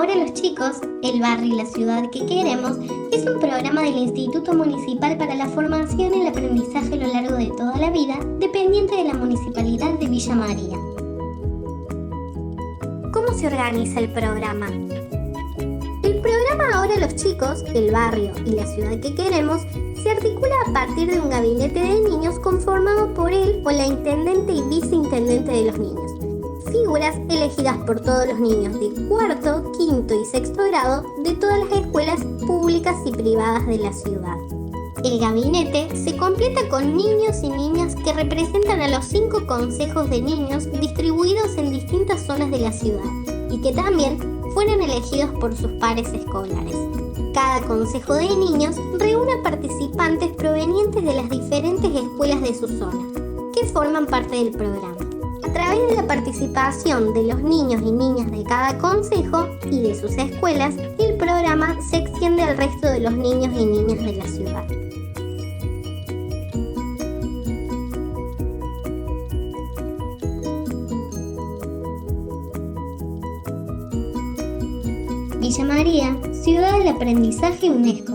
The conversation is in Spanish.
Ahora los chicos, el barrio y la ciudad que queremos es un programa del Instituto Municipal para la Formación y el Aprendizaje a lo largo de toda la vida, dependiente de la Municipalidad de Villa María. ¿Cómo se organiza el programa? El programa Ahora los chicos, el barrio y la ciudad que queremos se articula a partir de un gabinete de niños conformado por él o la intendente y viceintendente de los niños. Figuras elegidas por todos los niños de cuarto, quinto y sexto grado de todas las escuelas públicas y privadas de la ciudad. El gabinete se completa con niños y niñas que representan a los 5 consejos de niños distribuidos en distintas zonas de la ciudad y que también fueron elegidos por sus pares escolares. Cada consejo de niños reúne a participantes provenientes de las diferentes escuelas de su zona, que forman parte del programa. A través de la participación de los niños y niñas de cada consejo y de sus escuelas, el programa se extiende al resto de los niños y niñas de la ciudad. Villa María, Ciudad del Aprendizaje UNESCO.